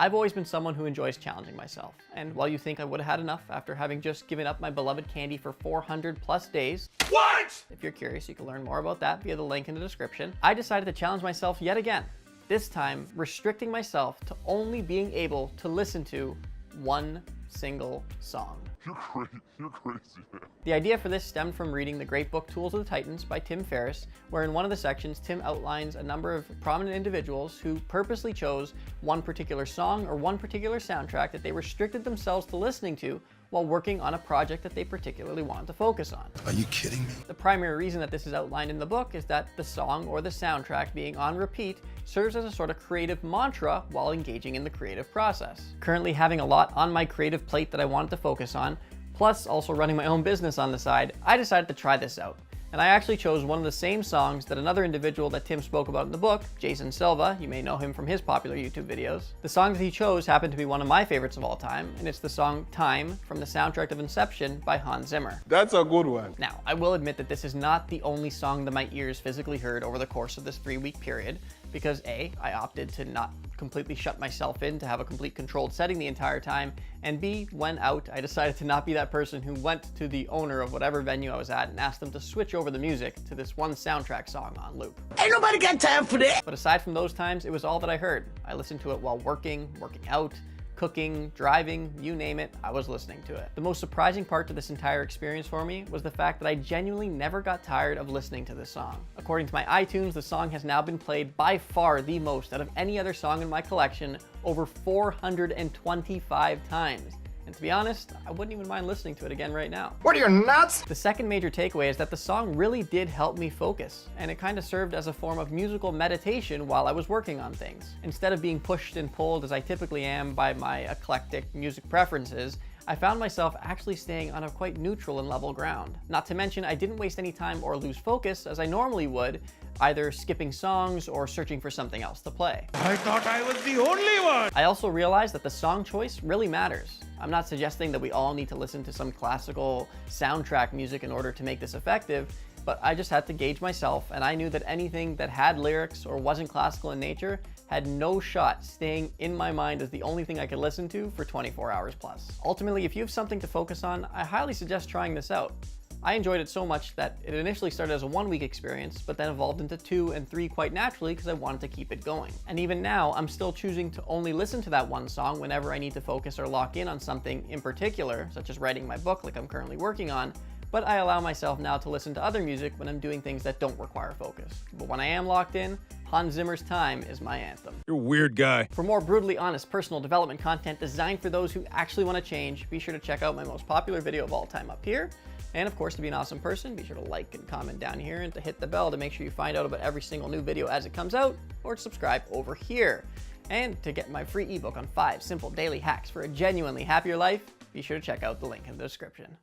I've always been someone who enjoys challenging myself, and while you think I would have had enough after having just given up my beloved candy for 400 plus days, what? If you're curious, you can learn more about that via the link in the description. I decided to challenge myself yet again, this time restricting myself to only being able to listen to one single song. You're crazy, man. The idea for this stemmed from reading the great book Tools of the Titans by Tim Ferriss, where in one of the sections, Tim outlines a number of prominent individuals who purposely chose one particular song or one particular soundtrack that they restricted themselves to listening to while working on a project that they particularly wanted to focus on. Are you kidding me? The primary reason that this is outlined in the book is that the song or the soundtrack being on repeat serves as a sort of creative mantra while engaging in the creative process. Currently having a lot on my creative plate that I wanted to focus on, plus also running my own business on the side, I decided to try this out. And I actually chose one of the same songs that another individual that Tim spoke about in the book, Jason Silva, you may know him from his popular YouTube videos. The song that he chose happened to be one of my favorites of all time, and it's the song Time from the soundtrack of Inception by Hans Zimmer. That's a good one. Now, I will admit that this is not the only song that my ears physically heard over the course of this 3-week period, because A, I opted to not completely shut myself in to have a complete controlled setting the entire time, and B, when out, I decided to not be that person who went to the owner of whatever venue I was at and asked them to switch over the music to this one soundtrack song on loop. Ain't nobody got time for that! But aside from those times, it was all that I heard. I listened to it while working out, cooking, driving, you name it, I was listening to it. The most surprising part to this entire experience for me was the fact that I genuinely never got tired of listening to this song. According to my iTunes, the song has now been played by far the most out of any other song in my collection, over 425 times. And to be honest, I wouldn't even mind listening to it again right now. What are you, nuts? The second major takeaway is that the song really did help me focus, and it kind of served as a form of musical meditation while I was working on things. Instead of being pushed and pulled as I typically am by my eclectic music preferences, I found myself actually staying on a quite neutral and level ground. Not to mention, I didn't waste any time or lose focus as I normally would, either skipping songs or searching for something else to play. I thought I was the only one! I also realized that the song choice really matters. I'm not suggesting that we all need to listen to some classical soundtrack music in order to make this effective, but I just had to gauge myself, and I knew that anything that had lyrics or wasn't classical in nature had no shot staying in my mind as the only thing I could listen to for 24 hours plus. Ultimately, if you have something to focus on, I highly suggest trying this out. I enjoyed it so much that it initially started as a 1-week experience, but then evolved into 2 and 3 quite naturally because I wanted to keep it going. And even now, I'm still choosing to only listen to that one song whenever I need to focus or lock in on something in particular, such as writing my book like I'm currently working on, but I allow myself now to listen to other music when I'm doing things that don't require focus. But when I am locked in, Hans Zimmer's Time is my anthem. You're a weird guy. For more brutally honest personal development content designed for those who actually want to change, be sure to check out my most popular video of all time up here. And of course, to be an awesome person, be sure to like and comment down here and to hit the bell to make sure you find out about every single new video as it comes out, or to subscribe over here. And to get my free ebook on 5 simple daily hacks for a genuinely happier life, be sure to check out the link in the description.